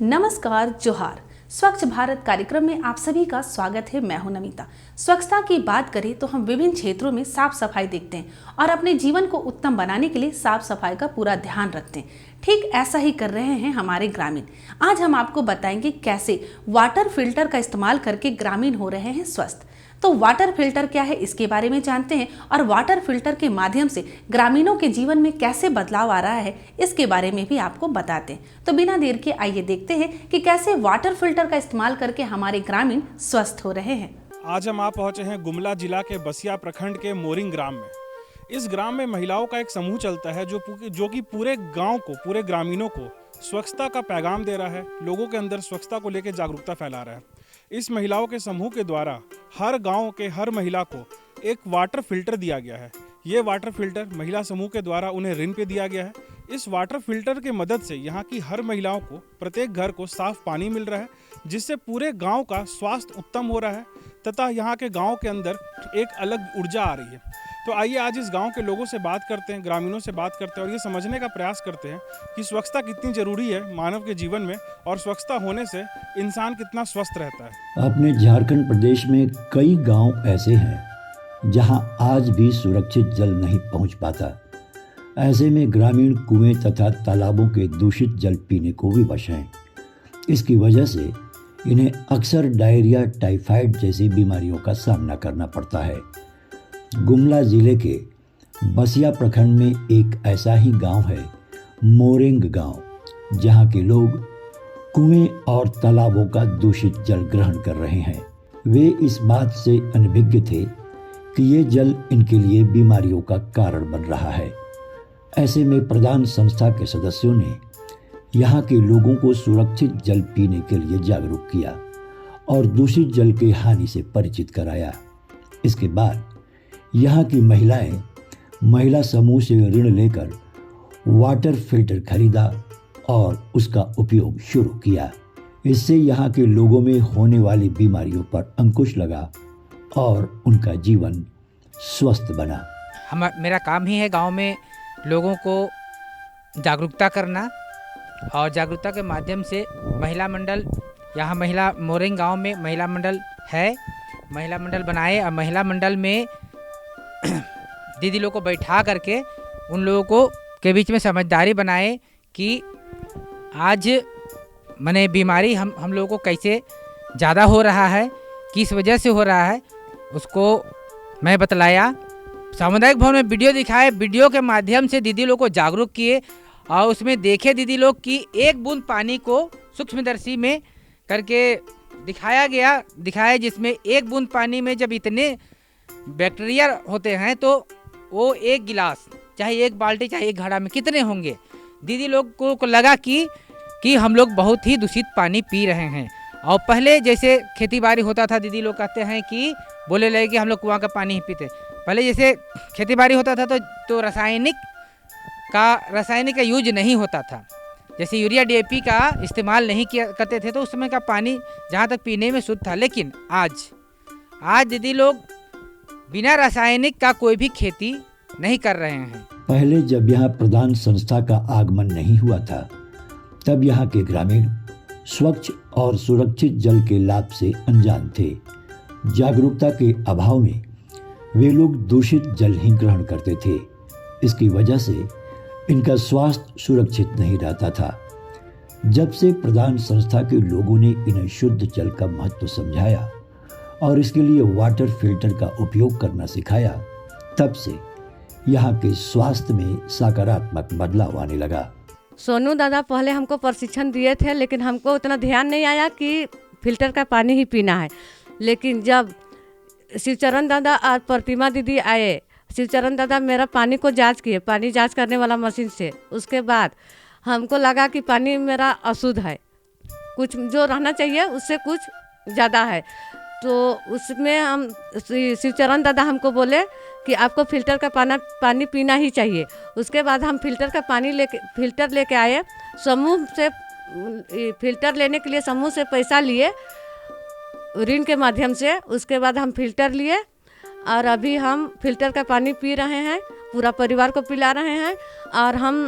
नमस्कार, जोहार। स्वच्छ भारत कार्यक्रम में आप सभी का स्वागत है। मैं हूं नमिता। स्वच्छता की बात करें तो हम विभिन्न क्षेत्रों में साफ सफाई देखते हैं और अपने जीवन को उत्तम बनाने के लिए साफ सफाई का पूरा ध्यान रखते हैं। ठीक ऐसा ही कर रहे हैं हमारे ग्रामीण। आज हम आपको बताएंगे कैसे वाटर फिल्टर का इस्तेमाल करके ग्रामीण हो रहे हैं स्वस्थ। तो वाटर फिल्टर क्या है, इसके बारे में जानते हैं और वाटर फिल्टर के माध्यम से ग्रामीणों के जीवन में कैसे बदलाव आ रहा है, इसके बारे में भी आपको बताते हैं। तो बिना देर के आइए देखते हैं कि कैसे वाटर फिल्टर का इस्तेमाल करके हमारे ग्रामीण स्वस्थ हो रहे हैं। आज हम पहुंचे हैं गुमला जिला के बसिया प्रखंड के मोरिंग ग्राम में। इस ग्राम में महिलाओं का एक समूह चलता है जो कि पूरे गांव को, पूरे ग्रामीणों को स्वच्छता का पैगाम दे रहा है, लोगों के अंदर स्वच्छता को लेकर जागरूकता फैला रहा है। इस महिलाओं के समूह के द्वारा हर गांव के हर महिला को एक वाटर फिल्टर दिया गया है। ये वाटर फिल्टर महिला समूह के द्वारा उन्हें ऋण पे दिया गया है। इस वाटर फिल्टर के मदद से यहाँ की हर महिलाओं को प्रत्येक घर को साफ पानी मिल रहा है, जिससे पूरे गांव का स्वास्थ्य उत्तम हो रहा है तथा यहाँ के गांव के अंदर एक अलग ऊर्जा आ रही है। तो आइए आज इस गांव के लोगों से बात करते हैं, ग्रामीणों से बात करते हैं और ये समझने का प्रयास करते हैं कि स्वच्छता कितनी ज़रूरी है मानव के जीवन में और स्वच्छता होने से इंसान कितना स्वस्थ रहता है। अपने झारखंड प्रदेश में कई गांव ऐसे हैं जहां आज भी सुरक्षित जल नहीं पहुंच पाता। ऐसे में ग्रामीण कुएं तथा तालाबों के दूषित जल पीने को विवश हैं। इसकी वजह से इन्हें अक्सर डायरिया, टाइफाइड जैसी बीमारियों का सामना करना पड़ता है। गुमला जिले के बसिया प्रखंड में एक ऐसा ही गांव है, मोरिंग गांव, जहां के लोग कुएं और तालाबों का दूषित जल ग्रहण कर रहे हैं। वे इस बात से अनभिज्ञ थे कि ये जल इनके लिए बीमारियों का कारण बन रहा है। ऐसे में प्रधान संस्था के सदस्यों ने यहाँ के लोगों को सुरक्षित जल पीने के लिए जागरूक किया और दूषित जल के हानि से परिचित कराया। इसके बाद यहाँ की महिलाएं महिला समूह से ऋण लेकर वाटर फिल्टर खरीदा और उसका उपयोग शुरू किया। इससे यहाँ के लोगों में होने वाली बीमारियों पर अंकुश लगा और उनका जीवन स्वस्थ बना। मेरा काम ही है गांव में लोगों को जागरूकता करना और जागरूकता के माध्यम से महिला मंडल, यहाँ महिला मोरिंग गांव में महिला मंडल है, महिला मंडल बनाए और महिला मंडल में दीदी लोग को बैठा करके उन लोगों को के बीच में समझदारी बनाए कि आज माने बीमारी हम लोगों को कैसे ज़्यादा हो रहा है, किस वजह से हो रहा है, उसको मैं बतलाया। सामुदायिक भवन में वीडियो दिखाए, वीडियो के माध्यम से दीदी लोग को जागरूक किए और उसमें देखे दीदी लोग कि एक बूंद पानी को सूक्ष्मदर्शी में करके दिखाया जिसमें एक बूंद पानी में जब इतने बैक्टीरिया होते हैं तो वो एक गिलास, चाहे एक बाल्टी, चाहे एक घड़ा में कितने होंगे। दीदी लोग को लगा कि हम लोग बहुत ही दूषित पानी पी रहे हैं। और पहले जैसे खेती बाड़ी होता था, दीदी लोग कहते हैं कि बोले लगे कि हम लोग कुआं का पानी ही पीते। पहले जैसे खेती बाड़ी होता था तो रासायनिक का यूज नहीं होता था, जैसे यूरिया DAP का इस्तेमाल नहीं करते थे, तो उस समय का पानी जहाँ तक पीने में शुद्ध था। लेकिन आज दीदी लोग बिना रासायनिक का कोई भी खेती नहीं कर रहे हैं। पहले जब यहाँ प्रधान संस्था का आगमन नहीं हुआ था, तब यहाँ के ग्रामीण स्वच्छ और सुरक्षित जल के लाभ से अनजान थे। जागरूकता के अभाव में वे लोग दूषित जल ही ग्रहण करते थे। इसकी वजह से इनका स्वास्थ्य सुरक्षित नहीं रहता था। जब से प्रधान संस्था के लोगों ने इन्हें शुद्ध जल का महत्व समझाया और इसके लिए वाटर फिल्टर का उपयोग करना सिखाया, तब से यहाँ के स्वास्थ्य में सकारात्मक बदलाव आने लगा। सोनू दादा पहले हमको प्रशिक्षण दिए थे, लेकिन हमको उतना ध्यान नहीं आया कि फिल्टर का पानी ही पीना है। लेकिन जब शिवचरण दादा और प्रतिमा दीदी आए, शिवचरण दादा मेरा पानी को जांच किए, पानी जांच करने वाला मशीन से। उसके बाद हमको लगा कि पानी मेरा अशुद्ध है, कुछ जो रहना चाहिए उससे कुछ ज़्यादा है। तो उसमें हम शिवचरण दादा हमको बोले कि आपको फिल्टर का पानी पीना ही चाहिए। उसके बाद हम फिल्टर लेके आए। समूह से फिल्टर लेने के लिए समूह से पैसा लिए ऋण के माध्यम से। उसके बाद हम फिल्टर लिए और अभी हम फिल्टर का पानी पी रहे हैं, पूरा परिवार को पिला रहे हैं। और हम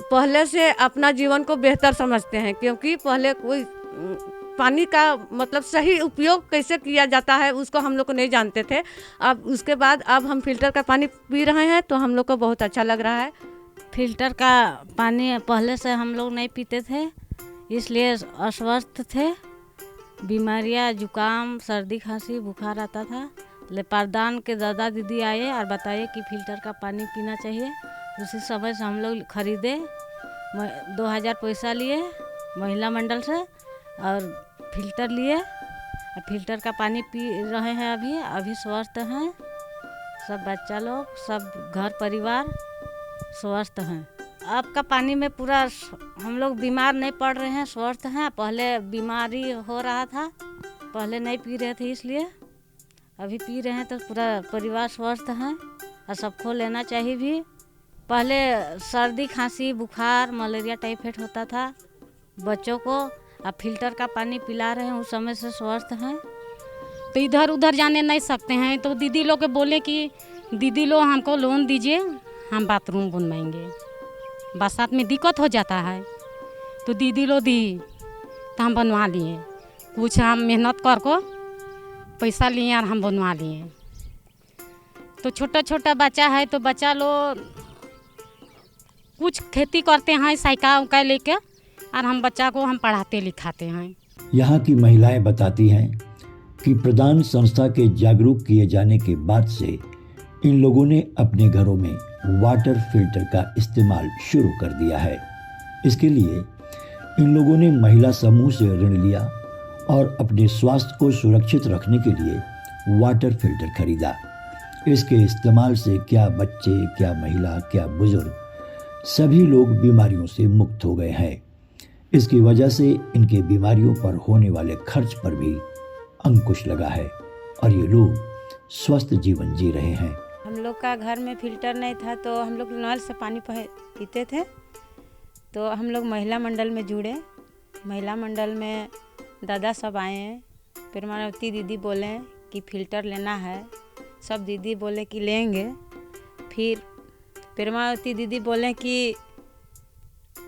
पहले से अपना जीवन को बेहतर समझते हैं, क्योंकि पहले कोई पानी का मतलब सही उपयोग कैसे किया जाता है उसको हम लोग को नहीं जानते थे। अब उसके बाद अब हम फिल्टर का पानी पी रहे हैं तो हम लोग को बहुत अच्छा लग रहा है। फिल्टर का पानी पहले से हम लोग नहीं पीते थे, इसलिए अस्वस्थ थे। बीमारियां, जुकाम, सर्दी, खांसी, बुखार आता था। लेपारदान के दादा दीदी आए और बताए कि फिल्टर का पानी पीना चाहिए। उसी समय से हम लोग खरीदे, 2000 पैसा लिए महिला मंडल से और फिल्टर लिए। फिल्टर का पानी पी रहे हैं। अभी स्वस्थ हैं सब बच्चा लोग, सब घर परिवार स्वस्थ हैं। अब का पानी में पूरा हम लोग बीमार नहीं पड़ रहे हैं, स्वस्थ हैं। पहले बीमारी हो रहा था, पहले नहीं पी रहे थे, इसलिए अभी पी रहे हैं तो पूरा परिवार स्वस्थ हैं और सबको लेना चाहिए भी। पहले सर्दी, खांसी, बुखार, मलेरिया, टाइफाइड होता था बच्चों को, अब फिल्टर का पानी पिला रहे हैं, उस समय से स्वस्थ हैं। तो इधर उधर जाने नहीं सकते हैं तो दीदी लोग के बोले कि दीदी लोग हमको लोन दीजिए, हम बाथरूम बनवाएंगे। बरसात में दिक्कत हो जाता है तो दीदी लोग दी तो हम बनवा लिए। कुछ हम मेहनत कर को पैसा लिए और हम बनवा लिए। तो छोटा छोटा बच्चा है तो बच्चा लोग कुछ खेती करते हैं साइकिल उका लेके, और हम बच्चा को हम पढ़ाते लिखाते हैं। यहाँ की महिलाएं बताती हैं कि प्रधान संस्था के जागरूक किए जाने के बाद से इन लोगों ने अपने घरों में वाटर फिल्टर का इस्तेमाल शुरू कर दिया है। इसके लिए इन लोगों ने महिला समूह से ऋण लिया और अपने स्वास्थ्य को सुरक्षित रखने के लिए वाटर फिल्टर खरीदा। इसके इस्तेमाल से क्या बच्चे, क्या महिला, क्या बुजुर्ग, सभी लोग बीमारियों से मुक्त हो गए हैं। इसकी वजह से इनके बीमारियों पर होने वाले खर्च पर भी अंकुश लगा है और ये लोग स्वस्थ जीवन जी रहे हैं। हम लोग का घर में फिल्टर नहीं था तो हम लोग नल से पानी पीते थे। तो हम लोग महिला मंडल में जुड़े। महिला मंडल में दादा सब आए हैं। प्रेमावती दीदी बोले कि फ़िल्टर लेना है, सब दीदी बोले कि लेंगे। फिर प्रेमावती दीदी बोले कि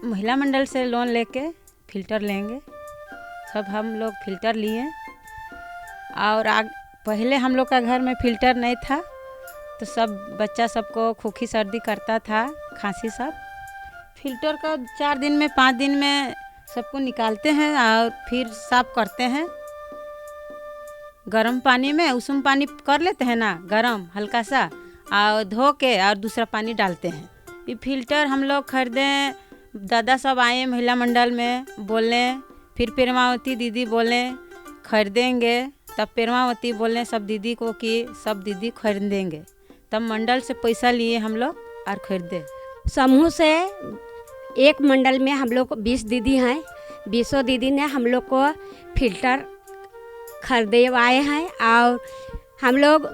महिला मंडल से लोन लेके फ़िल्टर लेंगे। सब हम लोग फ़िल्टर लिए। और पहले हम लोग का घर में फ़िल्टर नहीं था तो सब बच्चा सबको खोखी सर्दी करता था, खांसी सब। फ़िल्टर का 4 दिन में 5 दिन में सबको निकालते हैं और फिर साफ़ करते हैं। गर्म पानी में उषुम पानी कर लेते हैं ना, गरम हल्का सा, और धो के और दूसरा पानी डालते हैं। ये फ़िल्टर हम लोग खरीदे। दादा सब आए महिला मंडल में, बोले। फिर प्रेमावती दीदी बोले खरीदेंगे। तब प्रेमावती बोले सब दीदी को कि सब दीदी खरीदेंगे। तब मंडल से पैसा लिए हम लोग और खरीदे। समूह से एक मंडल में हम लोग 20 दीदी हैं। 20 दीदी ने हम लोग को फिल्टर खरीदवाए हैं। और हम लोग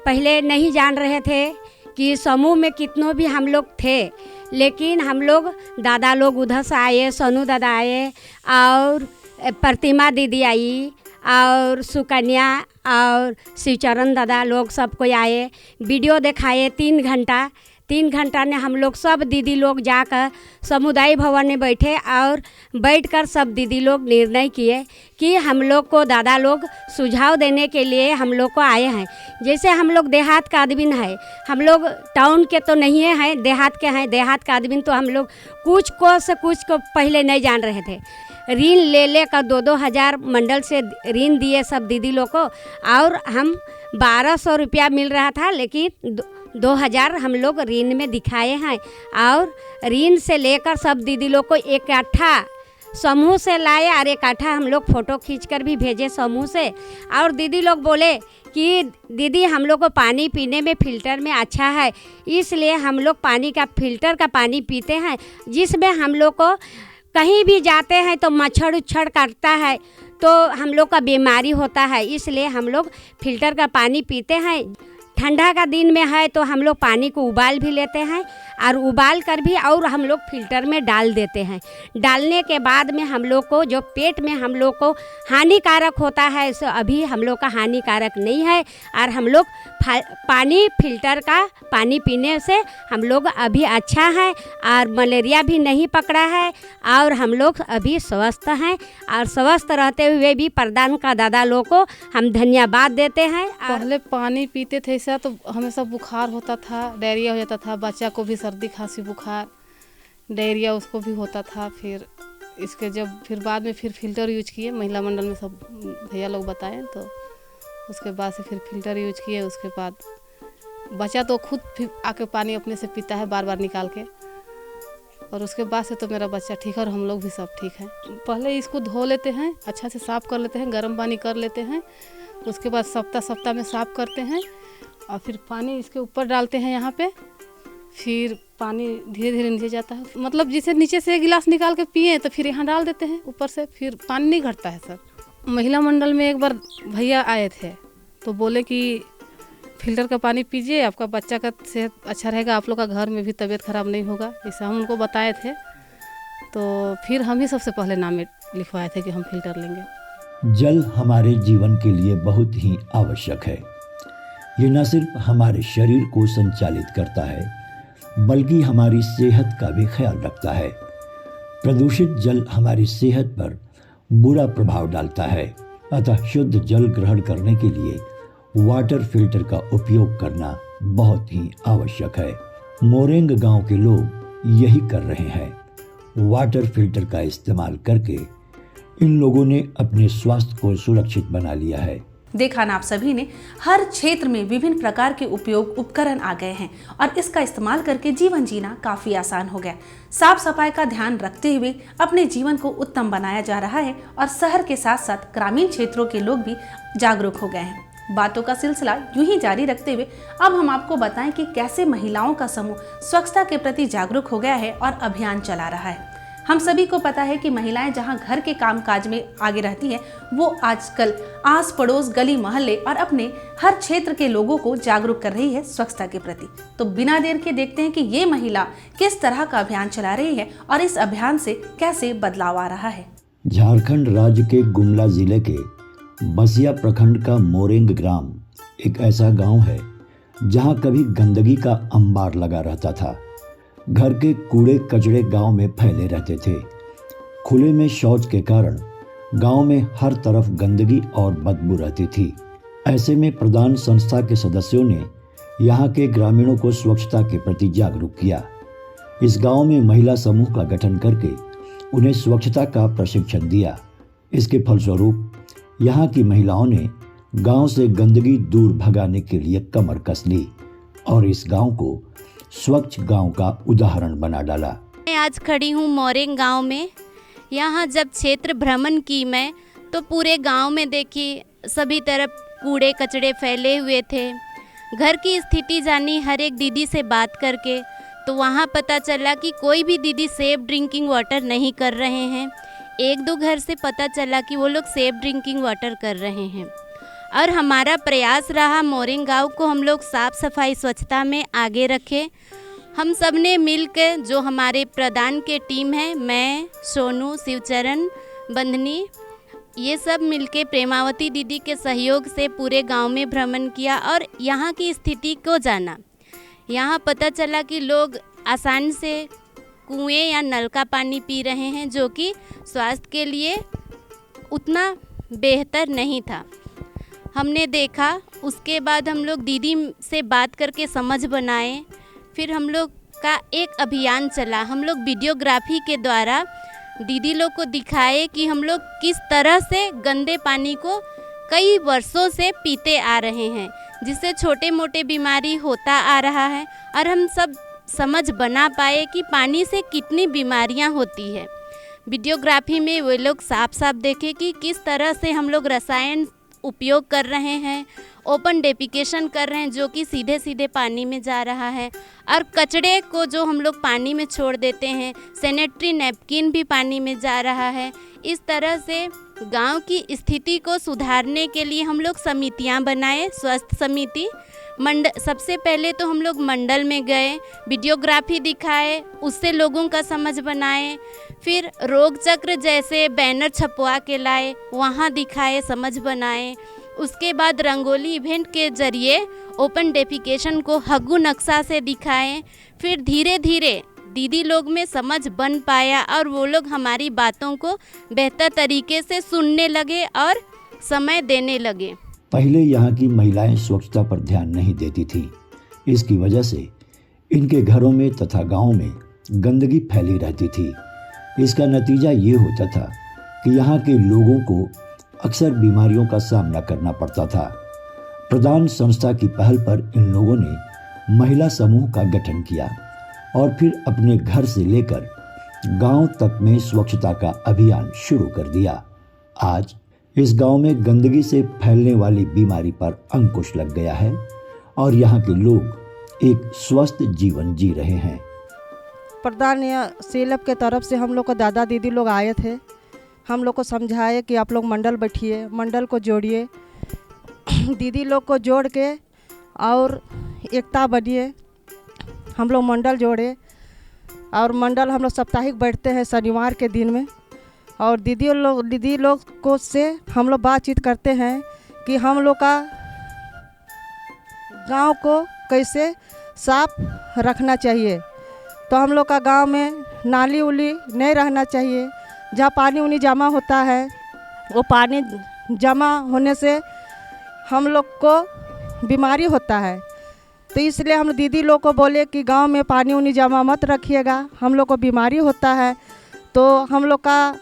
पहले नहीं जान रहे थे कि समूह में कितनों भी हम लोग थे, लेकिन हम लोग दादा लोग उधर से आए, सोनू दादा आए और प्रतिमा दीदी आई और सुकन्या और शिवचरण दादा लोग सब कोई आए, वीडियो दिखाए 3 घंटा। 3 घंटा ने हम लोग सब दीदी लोग जाकर समुदाय भवन में बैठे और बैठकर सब दीदी लोग निर्णय किए कि हम लोग को दादा लोग सुझाव देने के लिए हम लोग को आए हैं। जैसे हम लोग देहात का आदमी है, हम लोग टाउन के तो नहीं हैं, देहात के हैं। देहात का आदमी तो हम लोग कुछ को पहले नहीं जान रहे थे। ऋण ले कर 2-2 हज़ार मंडल से ऋण दिए सब दीदी लोग को, और हम 1200 रुपया मिल रहा था, लेकिन 2000 हम लोग ऋण में दिखाए हैं। और ऋण से लेकर सब दीदी लोग को इकट्ठा समूह से लाए और इकट्ठा हम लोग फ़ोटो खींचकर भी भेजे समूह से। और दीदी लोग बोले कि दीदी हम लोग को पानी पीने में फ़िल्टर में अच्छा है, इसलिए हम लोग पानी का फ़िल्टर का पानी पीते हैं, जिसमें हम लोग को कहीं भी जाते हैं तो मच्छर उच्छर काटता है तो हम लोग का बीमारी होता है, इसलिए हम लोग फ़िल्टर का पानी पीते हैं। ठंडा का दिन में है तो हम लोग पानी को उबाल भी लेते हैं और उबाल कर भी और हम लोग फिल्टर में डाल देते हैं। डालने के बाद में हम लोग को जो पेट में हम लोग को हानिकारक होता है सो अभी हम लोग का हानिकारक नहीं है। और हम लोग पानी फिल्टर का पानी पीने से हम लोग अभी अच्छा है और मलेरिया भी नहीं पकड़ा है और हम लोग अभी स्वस्थ हैं। और स्वस्थ रहते हुए भी प्रधान का दादा लोग को हम धन्यवाद देते हैं। पहले पानी पीते थे ऐसा तो हमेशा बुखार होता था, डायरिया हो जाता था, बच्चा को भी सर्दी खांसी बुखार डायरिया उसको भी होता था। फिर इसके जब फिर बाद में फिर फिल्टर यूज किए, महिला मंडल में सब भैया लोग बताएं तो उसके बाद से फिर फिल्टर यूज किए। उसके बाद बच्चा तो खुद फिर आके पानी अपने से पीता है बार बार निकाल के, और उसके बाद से तो मेरा बच्चा ठीक है और हम लोग भी सब ठीक है। पहले इसको धो लेते हैं, अच्छा से साफ़ कर लेते हैं, गर्म पानी कर लेते हैं। उसके बाद सप्ताह में साफ़ करते हैं और फिर पानी इसके ऊपर डालते हैं यहाँ पे। फिर पानी धीरे धीरे नीचे जाता है, मतलब जिसे नीचे से एक गिलास निकाल के पिए तो फिर यहाँ डाल देते हैं ऊपर से, फिर पानी नहीं घटता है सर। महिला मंडल में एक बार भैया आए थे तो बोले कि फिल्टर का पानी पीजिए, आपका बच्चा का सेहत अच्छा रहेगा, आप लोग का घर में भी तबीयत ख़राब नहीं होगा, ऐसा हम उनको बताए थे। तो फिर हम ही सबसे पहले नाम लिखवाए थे कि हम फिल्टर लेंगे। जल हमारे जीवन के लिए बहुत ही आवश्यक है। ये न सिर्फ हमारे शरीर को संचालित करता है बल्कि हमारी सेहत का भी ख्याल रखता है। प्रदूषित जल हमारी सेहत पर बुरा प्रभाव डालता है, अतः शुद्ध जल ग्रहण करने के लिए वाटर फिल्टर का उपयोग करना बहुत ही आवश्यक है। मोरेंग गांव के लोग यही कर रहे हैं। वाटर फिल्टर का इस्तेमाल करके इन लोगों ने अपने स्वास्थ्य को सुरक्षित बना लिया है। देखा ना आप सभी ने, हर क्षेत्र में विभिन्न प्रकार के उपयोग उपकरण आ गए हैं और इसका इस्तेमाल करके जीवन जीना काफी आसान हो गया। साफ सफाई का ध्यान रखते हुए अपने जीवन को उत्तम बनाया जा रहा है और शहर के साथ साथ ग्रामीण क्षेत्रों के लोग भी जागरूक हो गए हैं। बातों का सिलसिला यूं ही जारी रखते हुए अब हम आपको बताएं कि कैसे महिलाओं का समूह स्वच्छता के प्रति जागरूक हो गया है और अभियान चला रहा है। हम सभी को पता है कि महिलाएं जहां घर के कामकाज में आगे रहती हैं, वो आजकल आस पड़ोस गली मोहल्ले और अपने हर क्षेत्र के लोगों को जागरूक कर रही है स्वच्छता के प्रति। तो बिना देर के देखते हैं कि ये महिला किस तरह का अभियान चला रही है और इस अभियान से कैसे बदलाव आ रहा है। झारखंड राज्य के गुमला जिले के बसिया प्रखंड का मोरेंग ग्राम एक ऐसा गांव है जहां कभी गंदगी का अंबार लगा रहता था। घर के कूड़े कचड़े गांव में फैले रहते थे। खुले में शौच के कारण गांव में हर तरफ गंदगी और बदबू रहती थी। ऐसे में प्रधान संस्था के सदस्यों ने यहां के ग्रामीणों को स्वच्छता के प्रति जागरूक किया। इस गांव में महिला समूह का गठन करके उन्हें स्वच्छता का प्रशिक्षण दिया। इसके फलस्वरूप यहाँ की महिलाओं ने गांव से गंदगी दूर भगाने के लिए कमर कस ली और इस गांव को स्वच्छ गांव का उदाहरण बना डाला। मैं आज खड़ी हूँ मोरेंग गांव में। यहाँ जब क्षेत्र भ्रमण की मैं तो पूरे गांव में देखी सभी तरफ कूड़े कचड़े फैले हुए थे। घर की स्थिति जानी हर एक दीदी से बात करके, तो वहाँ पता चला कि कोई भी दीदी सेफ ड्रिंकिंग वाटर नहीं कर रहे हैं। एक दो घर से पता चला कि वो लोग सेफ ड्रिंकिंग वाटर कर रहे हैं। और हमारा प्रयास रहा मोरेंग गांव को हम लोग साफ़ सफाई स्वच्छता में आगे रखें। हम सब ने मिल के, जो हमारे प्रधान के टीम है, मैं, सोनू, शिवचरण, बंधनी, ये सब मिलके प्रेमावती दीदी के सहयोग से पूरे गांव में भ्रमण किया और यहाँ की स्थिति को जाना। यहाँ पता चला कि लोग आसान से कुएं या नल का पानी पी रहे हैं, जो कि स्वास्थ्य के लिए उतना बेहतर नहीं था। हमने देखा, उसके बाद हम लोग दीदी से बात करके समझ बनाए। फिर हम लोग का एक अभियान चला। हम लोग वीडियोग्राफी के द्वारा दीदी लोग को दिखाए कि हम लोग किस तरह से गंदे पानी को कई वर्षों से पीते आ रहे हैं, जिससे छोटे मोटे बीमारी होता आ रहा है। और हम सब समझ बना पाए कि पानी से कितनी बीमारियां होती है। वीडियोग्राफी में वे लोग साफ साफ देखे कि किस तरह से हम लोग रसायन उपयोग कर रहे हैं, ओपन डेफिकेशन कर रहे हैं, जो कि सीधे सीधे पानी में जा रहा है। और कचड़े को जो हम लोग पानी में छोड़ देते हैं, सैनिटरी नैपकिन भी पानी में जा रहा है। इस तरह से गांव की स्थिति को सुधारने के लिए हम लोग समितियां बनाए, स्वास्थ्य समिति, सबसे पहले तो हम लोग मंडल में गए, वीडियोग्राफी दिखाए, उससे लोगों का समझ बनाए। फिर रोग चक्र जैसे बैनर छपवा के लाए, वहाँ दिखाए, समझ बनाए। उसके बाद रंगोली इवेंट के ज़रिए ओपन डेफिकेशन को हग्गू नक्शा से दिखाएं। फिर धीरे धीरे दीदी लोग में समझ बन पाया और वो लोग हमारी बातों को बेहतर तरीके से सुनने लगे और समय देने लगे। पहले यहाँ की महिलाएं स्वच्छता पर ध्यान नहीं देती थी। इसकी वजह से इनके घरों में तथा गांव में गंदगी फैली रहती थी। इसका नतीजा ये होता था कि यहाँ के लोगों को अक्सर बीमारियों का सामना करना पड़ता था। प्रधान संस्था की पहल पर इन लोगों ने महिला समूह का गठन किया और फिर अपने घर से लेकर गांव तक में स्वच्छता का अभियान शुरू कर दिया। आज इस गांव में गंदगी से फैलने वाली बीमारी पर अंकुश लग गया है और यहाँ के लोग एक स्वस्थ जीवन जी रहे हैं। प्रधान या सेलब के तरफ से हम लोग को दादा दीदी लोग आए थे। हम लोग को समझाए कि आप लोग मंडल बैठिए, मंडल को जोड़िए, दीदी लोग को जोड़ के और एकता बनिए। हम लोग मंडल जोड़े और मंडल हम लोग साप्ताहिक बैठते हैं शनिवार के दिन में, और दीदी लोग को से हम लोग बातचीत करते हैं कि हम लोग का गांव को कैसे साफ रखना चाहिए। तो हम लोग का गांव में नाली उली नहीं रहना चाहिए। जहाँ पानी उनी जमा होता है, वो पानी जमा होने से हम लोग को बीमारी होता है। तो इसलिए हम दीदी लोग को बोले कि गांव में पानी उनी जमा मत रखिएगा, हम लोग को बीमारी होता है। तो हम लोग का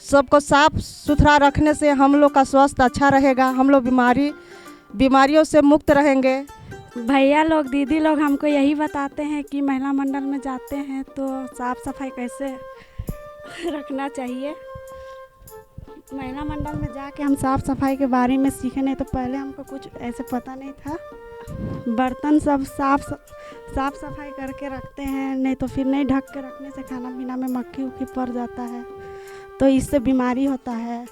सबको साफ सुथरा रखने से हम लोग का स्वास्थ्य अच्छा रहेगा, हम लोग बीमारियों से मुक्त रहेंगे। भैया लोग दीदी लोग हमको यही बताते हैं कि महिला मंडल में जाते हैं तो साफ़ सफाई कैसे रखना चाहिए। महिला मंडल में जाके हम साफ़ सफाई के बारे में सीखे, नहीं तो पहले हमको कुछ ऐसे पता नहीं था। बर्तन सब साफ़ सफाई करके रखते हैं, नहीं तो फिर नहीं ढक के रखने से खाना पीना में मक्खी उक्खी पड़ जाता है, तो इससे बीमारी होता है।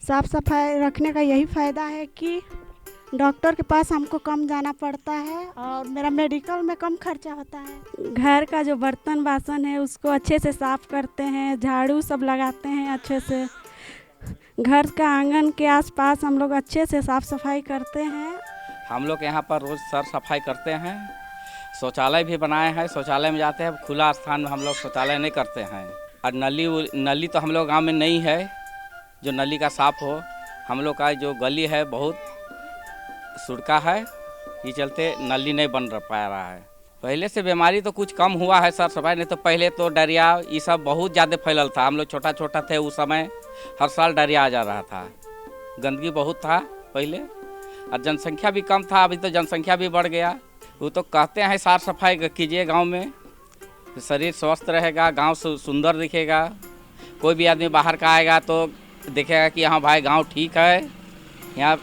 साफ़ सफाई रखने का यही फ़ायदा है कि डॉक्टर के पास हमको कम जाना पड़ता है और मेरा मेडिकल में कम खर्चा होता है। घर का जो बर्तन बासन है उसको अच्छे से साफ़ करते हैं, झाड़ू सब लगाते हैं अच्छे से। घर का आंगन के आसपास हम लोग अच्छे से साफ़ सफाई करते हैं। हम लोग यहाँ पर रोज़ सर सफाई करते हैं। शौचालय भी बनाए हैं, शौचालय में जाते हैं। खुला स्थान में हम लोग शौचालय नहीं करते हैं। और नली तो हम लोग गाँव में नहीं है जो नली का साफ़ हो। हम लोग का जो गली है बहुत सुड़का है, ये चलते नली नहीं बन पा रहा है। पहले से बीमारी तो कुछ कम हुआ है सर सफाई, नहीं तो पहले तो डायरिया ये सब बहुत ज़्यादा फैलल था। हम लोग छोटा छोटा थे उस समय, हर साल डायरिया आ जा रहा था। गंदगी बहुत था पहले और जनसंख्या भी कम था। अभी तो जनसंख्या भी बढ़ गया। वो तो कहते हैं साफ सफाई कीजिए गांव में, शरीर स्वस्थ रहेगा, गांव सुंदर दिखेगा। कोई भी आदमी बाहर का आएगा तो देखेगा कि हाँ भाई गांव ठीक है। यहाँ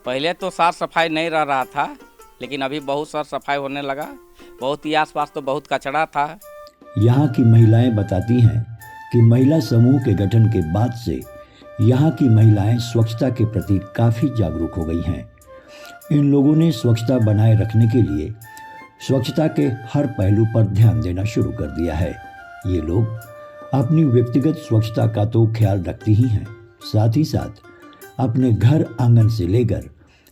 पहले तो साफ सफाई नहीं रह रहा था, लेकिन अभी बहुत साफ सफाई होने लगा। बहुत ही आसपास तो बहुत कचरा था। यहाँ की महिलाएं बताती हैं कि महिला समूह के गठन के बाद से यहाँ की महिलाएं स्वच्छता के प्रति काफ़ी जागरूक हो गई हैं। इन लोगों ने स्वच्छता बनाए रखने के लिए स्वच्छता के हर पहलू पर ध्यान देना शुरू कर दिया है। ये लोग अपनी व्यक्तिगत स्वच्छता का तो ख्याल रखती ही हैं, साथ ही साथ अपने घर आंगन से लेकर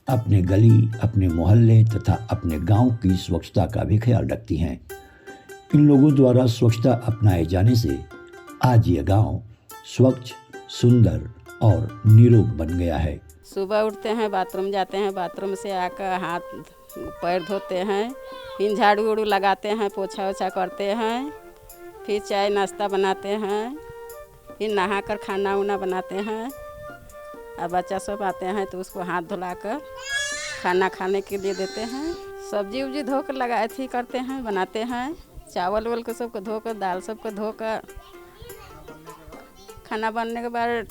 अपने गली, अपने मोहल्ले तथा अपने गांव की स्वच्छता का भी ख्याल रखती हैं। इन लोगों द्वारा स्वच्छता अपनाए जाने से आज ये गांव स्वच्छ, सुंदर और निरोग बन गया है। सुबह उठते हैं, बाथरूम जाते हैं, बाथरूम से आकर हाथ पैर धोते हैं, फिर झाड़ू उड़ू लगाते हैं, पोछा ओछा करते हैं, फिर चाय नाश्ता बनाते हैं, फिर नहा कर खाना उना बनाते हैं। अब बच्चा सब आते हैं तो उसको हाथ धुलाकर खाना खाने के लिए देते हैं। सब्जी उब्जी धोकर लगाए थी करते हैं, बनाते हैं। चावल वावल को सबको धोकर, दाल सबको धोकर, खाना बनने के बाद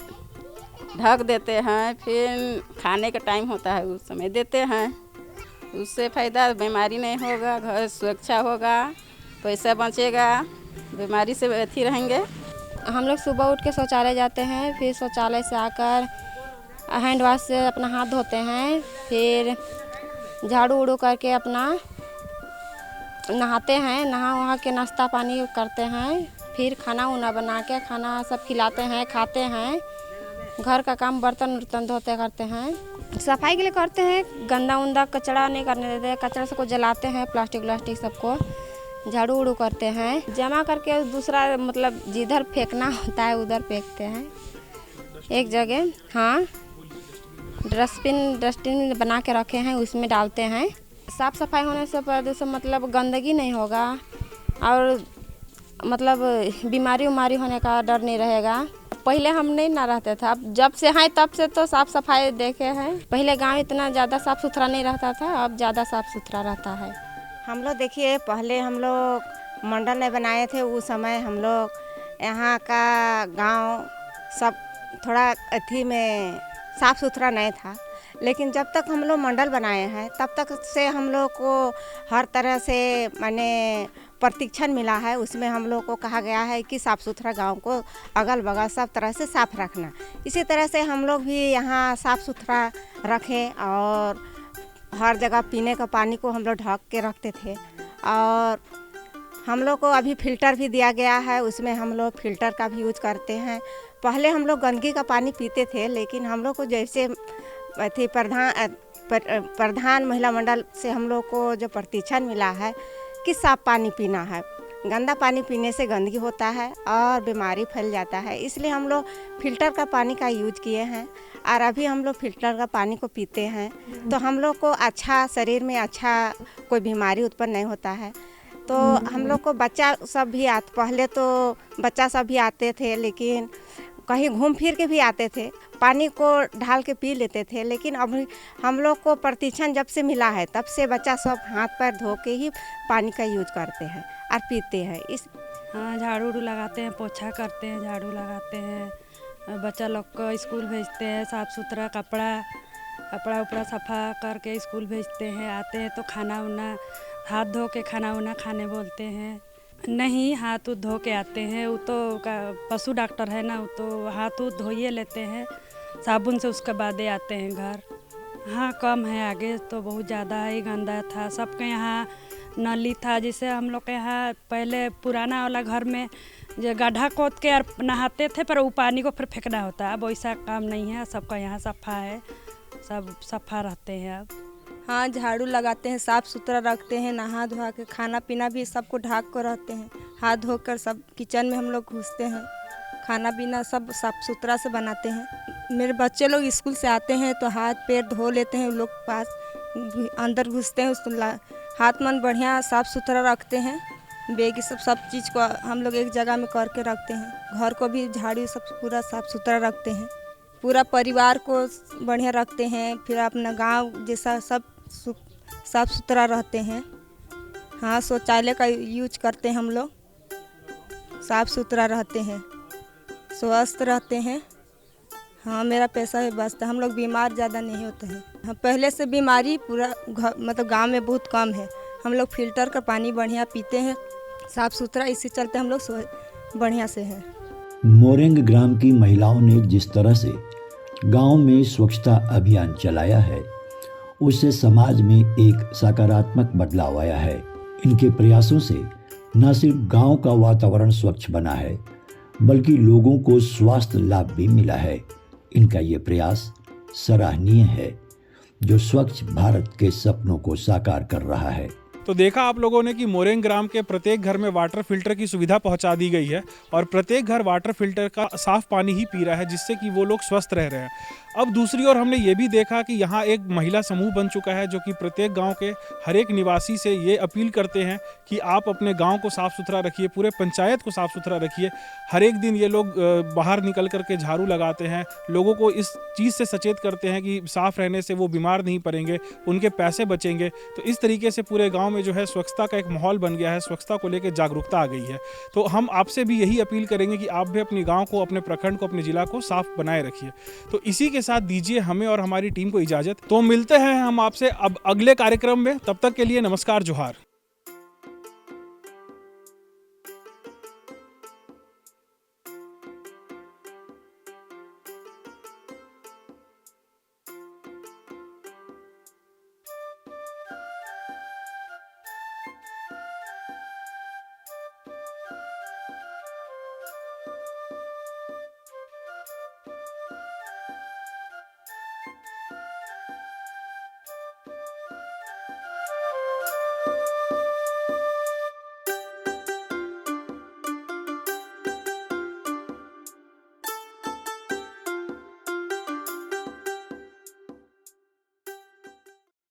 ढक देते हैं। फिर खाने का टाइम होता है उस समय देते हैं। उससे फ़ायदा बीमारी नहीं होगा, घर सुरक्षा होगा, पैसा बचेगा, बीमारी से अथी रहेंगे। हम लोग सुबह उठ के शौचालय जाते हैं, फिर शौचालय से आकर हैंड वाश से अपना हाथ धोते हैं, फिर झाड़ू उड़ू करके अपना नहाते हैं, नहा वहा के नाश्ता पानी करते हैं, फिर खाना उना बना के खाना सब खिलाते हैं, खाते हैं। घर का काम बर्तन उर्तन धोते करते हैं। सफाई के लिए करते हैं, गंदा उंदा कचरा नहीं करने देते, कचरा सबको जलाते हैं, प्लास्टिक व्लास्टिक सबको झाड़ू उड़ू करते हैं, जमा करके दूसरा मतलब जिधर फेंकना होता है उधर फेंकते हैं एक जगह। हाँ, डस्टबिन बना के रखे हैं, उसमें डालते हैं। साफ़ सफाई होने से प्रदूषण मतलब गंदगी नहीं होगा और मतलब बीमारी उमारी होने का डर नहीं रहेगा। पहले हम नहीं ना रहते थे, अब जब से हैं तब से तो साफ़ सफाई देखे हैं। पहले गांव इतना ज़्यादा साफ़ सुथरा नहीं रहता था, अब ज़्यादा साफ़ सुथरा रहता है। हम लोग देखिए, पहले हम लोग मंडल नहीं बनाए थे, उस समय हम लोग यहाँ का गांव सब थोड़ा अथी में साफ़ सुथरा नहीं था। लेकिन जब तक हम लोग मंडल बनाए हैं तब तक से हम लोग को हर तरह से माने प्रशिक्षण मिला है। उसमें हम लोग को कहा गया है कि साफ़ सुथरा गांव को अगल बगल सब तरह से साफ़ रखना। इसी तरह से हम लोग भी यहाँ साफ़ सुथरा रखें और हर जगह पीने का पानी को हम लोग ढक के रखते थे। और हम लोग को अभी फ़िल्टर भी दिया गया है, उसमें हम लोग फ़िल्टर का भी यूज करते हैं। पहले हम लोग गंदगी का पानी पीते थे, लेकिन हम लोग को जैसे अथी प्रधान महिला मंडल से हम लोग को जो प्रशिक्षण मिला है कि साफ़ पानी पीना है, गंदा पानी पीने से गंदगी होता है और बीमारी फैल जाता है। इसलिए हम लोग फ़िल्टर का पानी का यूज किए हैं और अभी हम लोग फ़िल्टर का पानी को पीते हैं, तो हम लोग को अच्छा शरीर में अच्छा कोई बीमारी उत्पन्न नहीं होता है। तो हम लोग को बच्चा सब भी पहले तो बच्चा सब भी आते थे, लेकिन कहीं घूम फिर के भी आते थे, पानी को ढाल के पी लेते थे। लेकिन अब हम लोग को प्रशिक्षण जब से मिला है तब से बच्चा सब हाथ पैर धो के ही पानी का यूज करते हैं और पीते हैं। हाँ, झाड़ू उड़ू लगाते हैं, पोछा करते हैं, झाड़ू लगाते हैं, बच्चा लोग को स्कूल भेजते हैं, साफ़ सुथरा कपड़ा उपड़ा सफ़ा करके स्कूल भेजते हैं। आते हैं तो खाना उना हाथ धो के खाना उना खाने बोलते हैं। नहीं, हाथ धो के आते हैं, वो तो पशु डॉक्टर है ना, वो तो हाथ धोइए लेते हैं साबुन से, उसके बाद आते हैं घर। हाँ, कम है, आगे तो बहुत ज़्यादा ही गंदा था। सबके यहाँ नली था, जिसे हम लोग के यहाँ पहले पुराना वाला घर में जो गड्ढा खोद के और नहाते थे, पर वो पानी को फिर फेंकना होता है। अब वैसा काम नहीं है, सबका यहाँ सफ़ा है, सब सफ़ा रहते हैं अब। हाँ, झाड़ू लगाते हैं, साफ़ सुथरा रखते हैं, नहा धोआ के खाना पीना भी सबको ढक कर रहते हैं। हाथ धोकर सब किचन में हम लोग घुसते हैं, खाना पीना सब साफ़ सुथरा से बनाते हैं। मेरे बच्चे लोग स्कूल से आते हैं तो हाथ पैर धो लेते हैं, उन लोग पास अंदर घुसते हैं, उसको हाथ मन बढ़िया साफ़ सुथरा रखते हैं। बेग सब चीज़ को हम लोग एक जगह में करके रखते हैं। घर को भी झाड़ू सब पूरा साफ़ सुथरा रखते हैं, पूरा परिवार को बढ़िया रखते हैं। फिर अपना गांव जैसा सब साफ़ सुथरा रहते हैं। हाँ, शौचालय का यूज करते हैं हम लोग, साफ़ सुथरा रहते हैं, स्वस्थ रहते हैं। हाँ, मेरा पैसा है बचता, हम लोग बीमार ज़्यादा नहीं होते हैं। हाँ, पहले से बीमारी पूरा मतलब गांव में बहुत कम है। हम लोग फ़िल्टर का पानी बढ़िया पीते हैं, साफ़ सुथरा, इसी चलते हम लोग बढ़िया से हैं। मोरेंग ग्राम की महिलाओं ने जिस तरह से गांव में स्वच्छता अभियान चलाया है, उससे समाज में एक सकारात्मक बदलाव आया है। इनके प्रयासों से न सिर्फ गांव का वातावरण स्वच्छ बना है, बल्कि लोगों को स्वास्थ्य लाभ भी मिला है। इनका ये प्रयास सराहनीय है, जो स्वच्छ भारत के सपनों को साकार कर रहा है। तो देखा आप लोगों ने कि मोरेंग ग्राम के प्रत्येक घर में वाटर फिल्टर की सुविधा पहुंचा दी गई है और प्रत्येक घर वाटर फिल्टर का साफ पानी ही पी रहा है, जिससे कि वो लोग स्वस्थ रह रहे हैं। अब दूसरी ओर हमने ये भी देखा कि यहाँ एक महिला समूह बन चुका है, जो कि प्रत्येक गांव के हर एक निवासी से ये अपील करते हैं कि आप अपने गांव को साफ़ सुथरा रखिए, पूरे पंचायत को साफ़ सुथरा रखिए। हर एक दिन ये लोग बाहर निकल करके झाड़ू लगाते हैं, लोगों को इस चीज़ से सचेत करते हैं कि साफ़ रहने से वो बीमार नहीं पड़ेंगे, उनके पैसे बचेंगे। तो इस तरीके से पूरे गाँव में जो है स्वच्छता का एक माहौल बन गया है, स्वच्छता को लेकर जागरूकता आ गई है। तो हम आपसे भी यही अपील करेंगे कि आप भी अपने गाँव को, अपने प्रखंड को, अपने जिला को साफ बनाए रखिए। तो इसी के साथ दीजिए हमें और हमारी टीम को इजाजत। तो मिलते हैं हम आपसे अब अगले कार्यक्रम में, तब तक के लिए नमस्कार, जोहार।